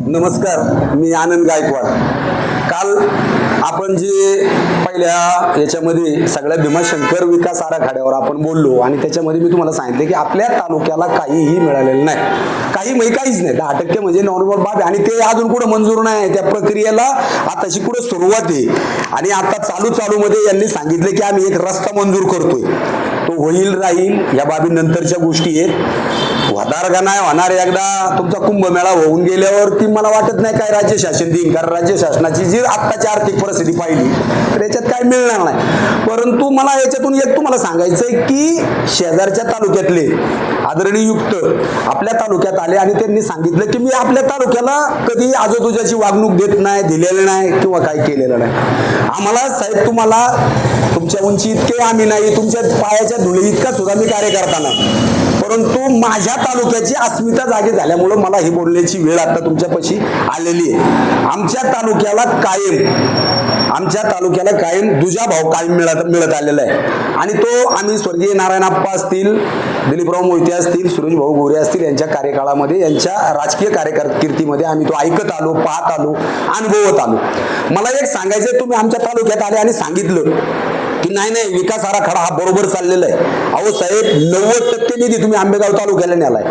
नमस्कार, मी आनंद गायकवाड. काल आपण जे पहिल्या याच्यामध्ये सगळ्या भीमाशंकर विकास आराखड्यावर आपण बोललो आणि त्याच्यामध्ये मी तुम्हाला सांगितले की आपल्या तालुक्याला काहीही मिळालेलं नाही, काहीच नाही. 10% म्हणजे नॉर्मल बाब आणि ते अजून कुठं मंजूर नाही. त्या प्रक्रियेला आताची कुठं सुरुवात आहे आणि आता चालू मध्ये यांनी सांगितले की आम्ही एक रस्ता मंजूर करतोय. तो होईल राहील या बाबी नंतरच्या गोष्टी आहेत. होणार का नाही होणार, एकदा तुमचा कुंभमेळा होऊन गेल्यावरती मला वाटत नाही काय राज्य शासन देईन, कारण राज्य शासनाची जी आत्ताची आर्थिक परिस्थिती पाहिली तर याच्यात काय मिळणार नाही. परंतु मला याच्यातून एक तुम्हाला सांगायचंय की शेजारच्या तालुक्यातले आदरणीय युक्त आपल्या तालुक्यात आले आणि त्यांनी सांगितलं की मी आपल्या तालुक्याला कधी आजोबाची वागणूक देत नाही, दिलेलं नाही किंवा काय केलेलं नाही. आम्हाला साहेब तुम्हाला तुमच्या उंची इतके आम्ही नाही, तुमच्या पायाच्या धुळे इतका सुद्धा मी कार्यकर्ता नाही, परंतु माझ्या तालुक्याची अस्मिता जागी झाल्यामुळं मला ही बोलण्याची वेळ आता तुमच्यापाशी आलेली आहे. आमच्या तालुक्याला कायम दुजाभाव कायम मिळत आलेला आहे आणि तो आम्ही स्वर्गीय नारायणप्पा असतील, दिलीपराव मोहिते असतील, सुरेश भाऊ गोरे असतील यांच्या कार्यकाळामध्ये, यांच्या राजकीय कार्यकीर्दीमध्ये आम्ही तो ऐकत आलो, पाहत आलो, अनुभवत आलो. मला एक सांगायचं, तुम्ही आमच्या तालुक्यात आले आणि सांगितलं की नाही विकास आराखडा हा बरोबर चाललेला आहे. अहो साहेब, 90% निधी तुम्ही आंबेगाव तालुक्याला नेलाय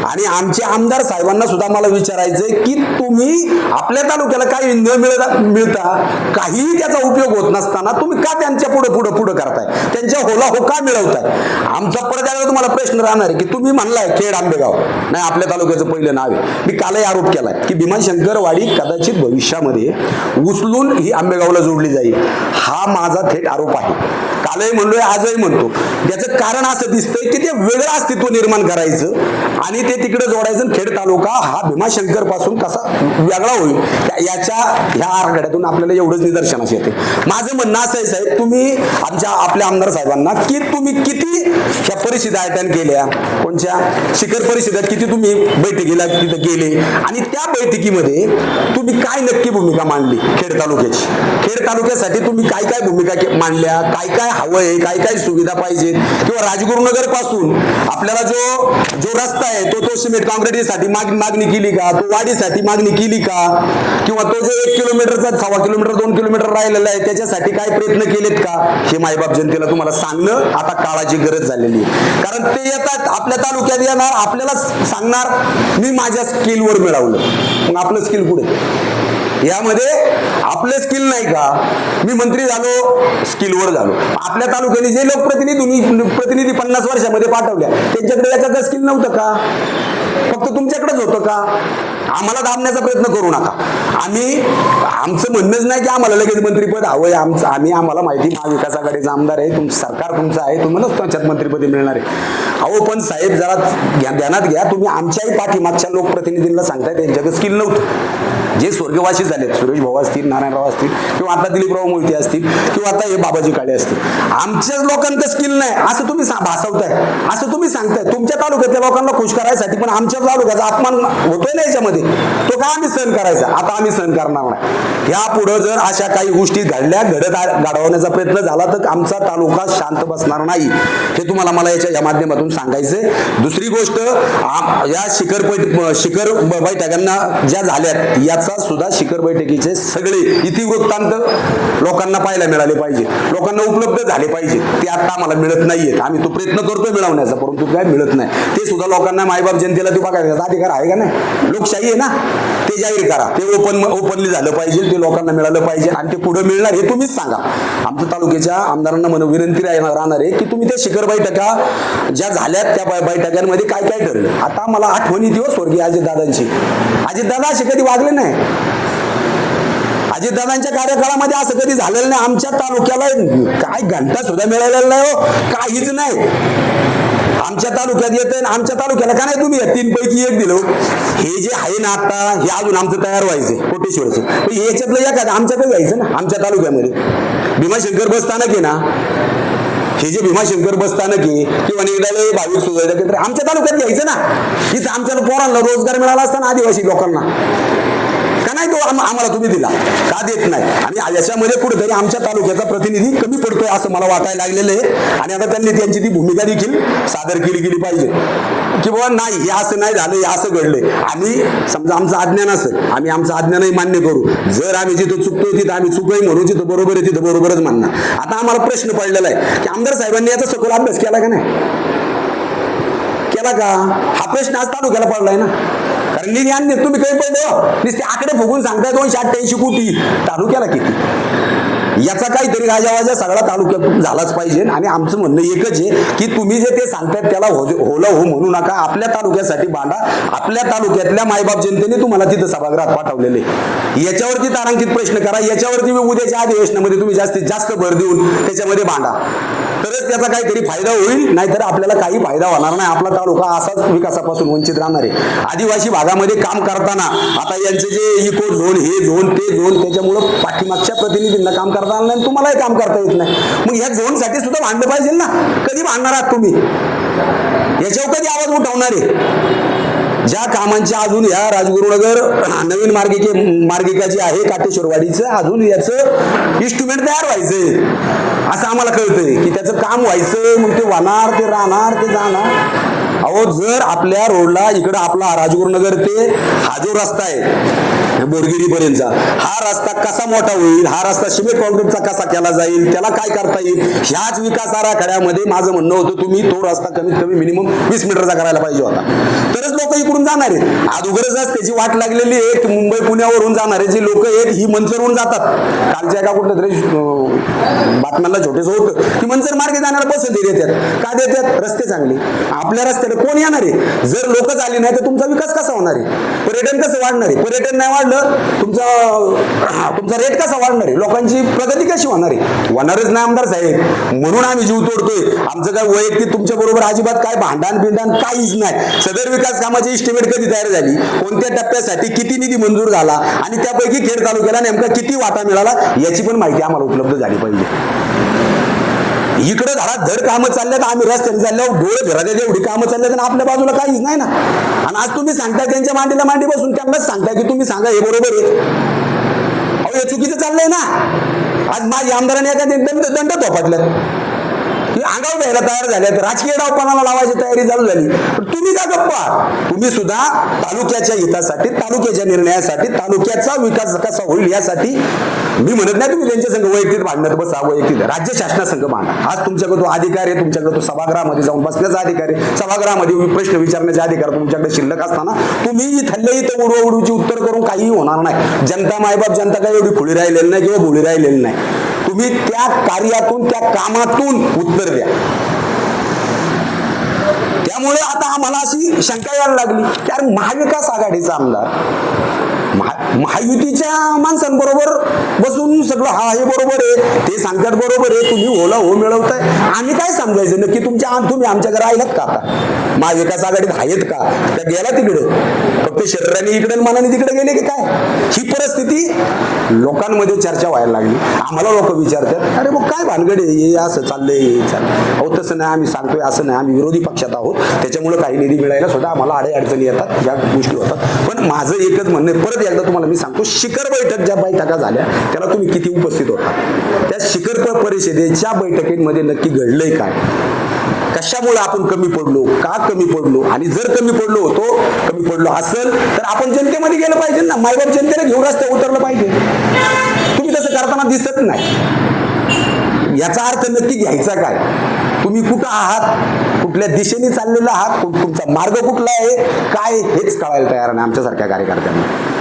आणि आमचे आमदार साहेबांना सुद्धा मला विचारायचंय की तुम्ही आपल्या तालुक्याला काही न मिळता काहीही त्याचा उपयोग होत नसताना तुम्ही का त्यांच्या पुढे करताय, त्यांच्या होला हो का मिळवताय. आमचा परत तुम्हाला प्रश्न राहणार आहे की तुम्ही म्हणलाय खेड आंबेगाव नाही आपल्या तालुक्याचं पहिलं नाव आहे. मी कालही आरोप केलाय की भीमाशंकर वाडी कदाचित भविष्यामध्ये उचलून ही आंबेगावला जोडली जाईल. हा माझा थेट आरोप आहे. कालही म्हणलोय, आजही म्हणतो. याचं कारण असं दिसतंय की ते वेगळं अस्तित्व निर्माण करायचं आणि ते तिकडे जोडायचं. खेड तालुका हा भीमाशंकर पासून कसा वेगळा होईल ह्या आराखड्यातून आपल्याला एवढंच निदर्शनास येते. माझं म्हणणं असं आहे साहेब, तुम्ही आपल्या आमदार साहेबांना की तुम्ही किती ह्या परिषदा आयोजन केल्या, कोणत्या शिखर परिषदेत किती तुम्ही बैठकीला तिथं गेले आणि त्या बैठकीमध्ये तुम्ही काय नक्की भूमिका मांडली खेड तालुक्याची, खेड तालुक्यासाठी तुम्ही काय भूमिका मांडल्या, काय हवंय, काय सुविधा पाहिजेत, किंवा राजगुरुनगर पासून आपल्याला जो रस्ता आहे तो सिमेंट काँक्रिटीसाठी मागणी केली का, तो वाढीसाठी मागणी केली का, किंवा तो जो 1 किलोमीटरचा 1.25 किलोमीटर 2 किलोमीटर राहिलेला आहे त्याच्यासाठी काय प्रयत्न केलेत का, हे मायबाप जनतेला तुम्हाला सांगणं आता काळाची गरज झालेली आहे. कारण ते येतात आपल्या तालुक्यात येणार, आपल्याला सांगणार मी माझ्या स्किलवर मिळवलं. मग आपलं स्किल कुठे यामध्ये? आपलं स्किल नाही का? मी मंत्री झालो, स्किलवर झालो. आपल्या तालुक्याने जे प्रतिनिधी 50 वर्षामध्ये पाठवल्या त्यांच्याकडे याचं स्किल नव्हतं का? फक्त तुमच्याकडेच होतं का? आम्हाला दाबण्याचा प्रयत्न करू नका. आमचं म्हणणंच नाही की आम्हाला लगेच मंत्रीपद हवंय. आम्हाला माहिती महाविकास आघाडीचा आमदार आहे, सरकार तुमचं आहे, तुम्हालाच त्याच्यात मंत्रीपदी मिळणार आहे. अहो पण साहेब जरा ध्यानात घ्या, तुम्ही आमच्याही पाठीमागच्या लोकप्रतिनिधींना सांगताय त्यांच्याकडे स्किल नव्हतं. जे स्वर्गवासी झालेत, सुरेश भाऊ असतील, नारायणराव असतील, किंवा आता दिलीपराव मोहिते असतील, किंवा आता हे बाबाजी काळे असतील, आमच्याच लोकांचं स्किल नाही असं तुम्ही भासवताय, असं तुम्ही सांगताय. तुमच्या तालुक्यातल्या लोकांना खुश करायसाठी पण आमच्या तालुक्याचा अपमान होतोय ना याच्यामध्ये, तो का आम्ही सहन करायचा? आता आम्ही सहन करणार नाही. यापुढे जर अशा काही गोष्टी घडवण्याचा प्रयत्न झाला तर आमचा तालुका शांत बसणार नाही, हे तुम्हाला मला या माध्यमातून सांगायचंय. दुसरी गोष्ट, या शिखर बैठकांना ज्या झाल्यात याचा सुद्धा शिखर बैठकीचे सगळे इतिवृत्तांत लोकांना पाहायला मिळाले पाहिजे, लोकांना उपलब्ध झाले पाहिजे. ते आता आम्हाला मिळत नाहीयेत. आम्ही तो प्रयत्न करतोय मिळवण्याचा, परंतु काय मिळत नाही. ते सुद्धा लोकांना, मायबाप जनतेला ते बघायचा अधिकार आहे का नाही? लोकशाही आहे ना, ते जाहीर करा. ते ओपनली झालं पाहिजे, ते लोकांना मिळालं पाहिजे आणि ते पुढे मिळणार हे तुम्हीच सांगा. आमच्या तालुक्याच्या आमदारांना विनंती राहणार आहे की तुम्ही त्या शिखर बैठका ज्या झाल्यात त्या बैठकांमध्ये काय ठरलं. आता मला आठवण येते स्वर्गीय अजितदादांची. अजितदादा असे कधी वागले नाही. अजितदादांच्या कार्यकाळामध्ये असं कधी झालेलं नाही. आमच्या तालुक्याला काय घंटा सुद्धा मिळालेला नाही हो, काहीच नाही. आमच्या तालुक्यात येते, आमच्या तालुक्याला का नाही तुम्ही 3 पैकी 1 दिलं. हे जे आहे ना आता, हे अजून आमचं तयार व्हायचंय कोटेश्वरचं. याच्यातलं एखादं आमच्याकडे जायचं ना. आमच्या तालुक्यामध्ये भीमाशंकर बसस्थानक आहे ना, हे जे भीमाशंकर बसस्थानक आहे किंवा निघाले भाविक सुविधा केंद्र आमच्या तालुक्यात घ्यायचं ना. इथं आमच्या पोरांना रोजगार मिळाला असता ना, आदिवासी लोकांना. का नाही तो आम्हाला तुम्ही दिला, का देत नाही? आणि याच्यामध्ये कुठेतरी आमच्या तालुक्याचा प्रतिनिधी कमी पडतोय असं मला वाटायला लागलेलं आहे. आणि आता त्यांनी त्यांची ती भूमिका देखील सादर केली गेली पाहिजे की बाबा नाही हे असं नाही झालं, हे असं घडलंय. आम्ही समजा आमचं अज्ञान असेल, आम्ही आमचं अज्ञानही मान्य करू. जर आम्ही जिथं चुकतोय तिथं आम्ही चुकही म्हणू, जिथं बरोबर आहे तिथं बरोबरच म्हणणार. आता आम्हाला प्रश्न पडलेला आहे की आमदार साहेबांनी याचा सखोल अभ्यास केला का नाही, केला का? हा प्रश्न आज तालुक्याला पडलाय ना. कारण निधी आणले तुम्ही काही पडलं नुसते आकडे फुगून सांगताय 288 कोटी, तालुक्याला किती? याचा काहीतरी गाजावाजा सगळा तालुक्यात झालाच पाहिजे. आणि आमचं म्हणणं एकच आहे की तुम्ही जे ते सांगतायत त्याला होला हो म्हणू नका. आपल्या तालुक्यासाठी भांडा. आपल्या तालुक्यातल्या मायबाप जनतेने तुम्हाला तिथं सभागृहात पाठवलेले, याच्यावरती तारांकित प्रश्न करा. याच्यावरती उद्याच्या अधिवेशनामध्ये तुम्ही जास्तीत जास्त भर देऊन त्याच्यामध्ये भांडा, तरच त्याचा काहीतरी फायदा होईल. नाहीतर आपल्याला काही फायदा होणार नाही. आपला तालुका असाच विकासापासून वंचित राहणार आहे. आदिवासी भागामध्ये काम करताना आता यांचे जे इको झोन, हे झोन, ते झोन, त्याच्यामुळं पाठीमागच्या प्रतिनिधींना काम करता आलं नाही, तुम्हालाही काम करता येत नाही. मग ह्या झोन साठी सुद्धा भांडलं पाहिजे ना. कधी भांडणार आहात तुम्ही? याच्यावर कधी आवाज उठवणार आहे? ज्या कामांच्या अजून ह्या राजगुरुनगर नवीन मार्गिका जी आहे काटेश्वरवाडीचं, अजून याचं इन्स्ट्रुमेंट तयार व्हायचंय असं आम्हाला कळतंय की त्याचं काम व्हायचं. मग ते वाहणार, ते राहणार, ते जाणार. अहो जर आपल्या रोडला इकडं आपला राजगुरुनगर ते हा जो रस्ता आहे बोरगिरी पर्यंतचा, हा रस्ता कसा मोठा होईल, हा रस्ता सिमेंट कॉन्क्रीटचा कसा केला जाईल, त्याला काय करता येईल, ह्याच विकास आराखड्यामध्ये माझं म्हणणं होतं तुम्ही तो रस्ता कमीत कमी मिनिमम 20 मीटरचा करायला पाहिजे होता. तरच लोक इकडून जाणार आहेत. अगोदरच त्याची वाट लागलेली आहे की मुंबई पुण्यावरून जाणारे जे लोक आहेत ही मंचरवरून जातात. कालच्या एका कुठलं तरी बातम्याला छोटेच होतं की मंचर मार्गे जाणारा पसंती देतात. का देतात? रस्ते चांगले. आपल्या रस्त्याला कोण येणार आहे? जर लोक झाली नाही तर तुमचा विकास कसा होणार आहे? पर्यटन कसं वाढणार आहे? पर्यटन नाही वाढलं तुमचा रेट कसा वाढणार आहे? लोकांची प्रगती कशी होणार आहे? होणारच नाही आमदार साहेब. म्हणून आम्ही जीव तोडतोय. आमचं काय वैयक्तिक तुमच्या बरोबर अजिबात काय भांडण बिंडण काहीच नाही. सदर विकास कामाची इस्टिमेट कधी तयार झाली, कोणत्या टप्प्यासाठी किती निधी मंजूर झाला आणि त्यापैकी खेड तालुक्याला नेमका किती वाटा मिळाला याची पण माहिती आम्हाला उपलब्ध झाली पाहिजे. इकडे धड कामं चालल्यात, आम्ही रस्त्याने चालल्यावर डोळे फिरायचे एवढी कामं चालल्यात आणि आपल्या बाजूला काहीच नाही ना. आणि आज तुम्ही सांगताय त्यांच्या मांडीला मांडी बसून त्यांनाच सांगताय की तुम्ही सांगा हे बरोबर आहे. अहो हे चुकीचं चाललंय ना. आज माझ्या आमदाराने एखाद्या दंड थोपटल्यात की अंगावर घ्यायला तयार झाल्यात, राजकीय डावपणाला लावायची तयारी चालू झाली. पण तुम्ही का गप्पा? तुम्ही सुद्धा तालुक्याच्या हितासाठी, तालुक्याच्या निर्णयासाठी, तालुक्याचा विकास कसा होईल यासाठी मी म्हणत नाही तुम्ही त्यांच्या संघ वैयक्तिक भांडण्यात बसा. वैयक्तिक राज्य शासनासंघ भांडा. आज तुमच्याकडे तो अधिकार आहे, तुमच्याकडे तो सभागृहामध्ये जाऊन बसण्याचा अधिकार आहे, सभागृहामध्ये प्रश्न विचारण्याचे अधिकार तुमच्याकडे शिल्लक असताना तुम्ही थल्ले इथं उडवाउडवीची उत्तर करून काहीही होणार नाही. जनता मायबाप जनता काही एवढी खुली राहिलेली नाही किंवा भोळी राहिलेली नाही. तुम्ही त्या कार्यातून, त्या कामातून उत्तर द्या. त्यामुळे आता आम्हाला अशी शंका यायला लागली की अरे महाविकास आघाडीचा आमदार महायुतीच्या माणसांबरोबर बसून सगळं हा हे बरोबर आहे, ते सांगतात बरोबर आहे, तुम्ही होला हो मिळवताय. आम्ही काय समजायचं नक्की? तुम्ही आमच्याकडे राहिलात का? आता महाविकास आघाडीत आहेत का? त्या गेला तिकडे फक्त शरीराने इकडे मनाने तिकडे गेले की काय? ही परिस्थिती लोकांमध्ये चर्चा व्हायला लागली. आम्हाला लोक विचारतात अरे मग काय भानगड आहे, हे असं चाललंय, हे चाललंय. अहो तसं नाही, आम्ही सांगतोय असं नाही, आम्ही विरोधी पक्षात आहोत, त्याच्यामुळे काही निधी मिळायला सुद्धा आम्हाला अडचणी येतात, या गोष्टी होतात. पण माझं एकच म्हणणं आहे, परत एकदा तुम्हाला मी सांगतो, शिखर बैठक ज्या बैठका झाल्या त्याला तुम्ही किती उपस्थित होता? त्या शिखर परिषदेच्या बैठकीमध्ये नक्की घडलंय काय? कशामुळे आपण कमी पडलो, का कमी पडलो? आणि जर कमी पडलो असेल तर आपण जनतेमध्ये गेलं पाहिजे ना. मायबाप जनतेला घेऊन रस्त्यावर उतरलं पाहिजे. तुम्ही तसं करताना दिसत नाही. याचा अर्थ नक्की घ्यायचा काय? तुम्ही कुठं आहात, कुठल्या दिशेने चाललेला आहात, तुमचा मार्ग कुठला आहे, काय हेच कळायला तयार नाही आमच्यासारख्या कार्यकर्त्यांना.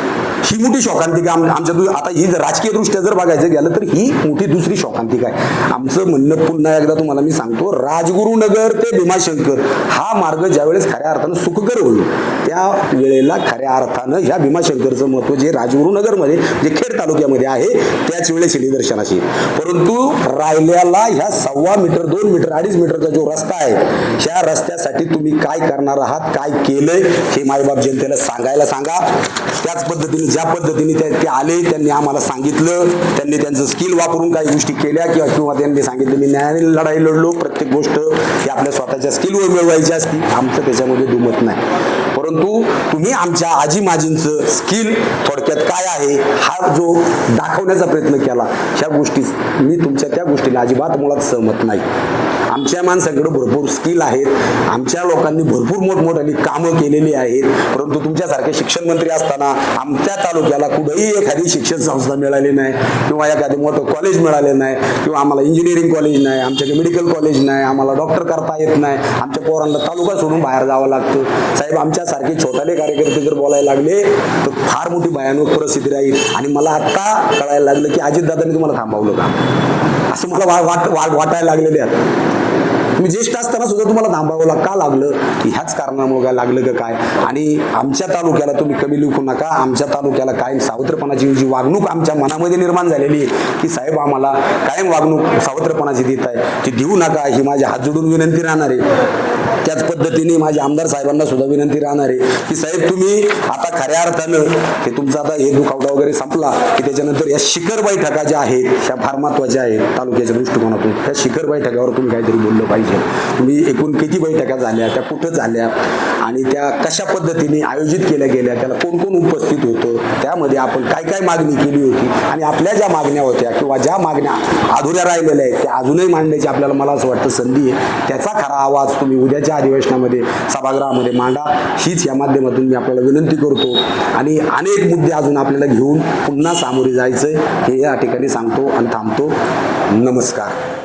ही मोठी शोकांतिका आमच्या आता ही राजकीय दृष्ट्या जर बघायचं गेलं तर ही मोठी दुसरी शोकांतिका आहे. आमचं म्हणणं पुन्हा एकदा तुम्हाला मी सांगतो, राजगुरुनगर ते भीमाशंकर हा मार्ग ज्यावेळेस खऱ्या अर्थानं सुखकर होईल त्या वेळेला खऱ्या अर्थानं ह्या भीमाशंकरचं महत्व जे राजगुरुनगरमध्ये जे खेड तालुक्यामध्ये आहे त्याच वेळेस निदर्शनास येईल. परंतु राहिल्याला ह्या 1.25 मीटर 2 मीटर 2.5 मीटरचा जो रस्ता आहे, ह्या रस्त्यासाठी तुम्ही काय करणार आहात, काय केलंय हे मायबाप जनतेला सांगायला सांगा. त्याच पद्धतीने ज्या पद्धतीने ते आले, त्यांनी आम्हाला सांगितलं, त्यांनी त्यांचं स्किल वापरून काही गोष्टी केल्या किंवा त्यांनी सांगितलं मी न्यायाने लढाई लढलो. प्रत्येक गोष्ट ही आपल्या स्वतःच्या स्किलवर मिळवायची असती, आमचं त्याच्यामध्ये दुमत नाही. परंतु तुम्ही आमच्या आजी माजींचं स्किल थोडक्यात काय आहे हा जो दाखवण्याचा प्रयत्न केला, ह्या गोष्टी मी तुमच्या त्या गोष्टीला अजिबात मुळात सहमत नाही. आमच्या माणसांकडे भरपूर स्किल आहेत, आमच्या लोकांनी भरपूर मोठमोठ्याने कामं केलेली आहेत. परंतु तुमच्यासारखे शिक्षण मंत्री असताना आमच्या तालुक्याला कुठेही एखादी शिक्षण संस्था मिळाली नाही किंवा एखादे मोठं कॉलेज मिळालं नाही किंवा आम्हाला इंजिनिअरिंग कॉलेज नाही, आमच्याकडे मेडिकल कॉलेज नाही, आम्हाला डॉक्टर करता येत नाही, आमच्या पोरांना तालुका सोडून बाहेर जावं लागतं. साहेब आमच्यासारखे छोटाले कार्यकर्ते जर बोलायला लागले तर फार मोठी भयानक परिस्थिती राहील. आणि मला आत्ता कळायला लागलं की अजितदादांनी तुम्हाला थांबवलं का, असं मला वाटायला लागलेले आहेत. तुम्ही ज्येष्ठ असताना सुद्धा तुम्हाला थांबावं का लागलं, की ह्याच कारणामुळे काय लागलं का काय. आणि आमच्या तालुक्याला तुम्ही कमी लिहू नका. आमच्या तालुक्याला कायम सावत्रपणाची जी वागणूक आमच्या मनामध्ये निर्माण झालेली आहे की साहेब आम्हाला कायम वागणूक सावत्रपणाची देत आहे, ती देऊ नका, ही माझ्या हात जोडून विनंती राहणार आहे. त्याच पद्धतीने माझ्या आमदार साहेबांना सुद्धा विनंती राहणार आहे की साहेब तुम्ही आता खऱ्या अर्थानं हे तुमचा आता हे दुखावटा वगैरे संपला की त्याच्यानंतर या शिखर बैठका ज्या आहेत ह्या फार महत्त्वाच्या आहेत तालुक्याच्या दृष्टिकोनातून. त्या शिखर बैठकावर तुम्ही काहीतरी बोललं पाहिजे. तुम्ही एकूण किती बैठका झाल्या, त्या कुठं झाल्या आणि त्या कशा पद्धतीने आयोजित केल्या गेल्या, त्याला कोण कोण उपस्थित होतं, त्यामध्ये आपण काय काय मागणी केली होती आणि आपल्या ज्या मागण्या होत्या किंवा ज्या मागण्या अधुऱ्या राहिलेल्या आहेत त्या अजूनही मांडण्याची आपल्याला मला असं वाटतं संधी आहे. त्याचा खरा आवाज तुम्ही उद्याच्या अधिवेशनामध्ये सभागृहामध्ये मांडा, हीच या माध्यमातून मी आपल्याला विनंती करतो. आणि अनेक मुद्दे अजून आपल्याला घेऊन पुन्हा सामोरे जायचंय हे या ठिकाणी सांगतो आणि थांबतो. नमस्कार.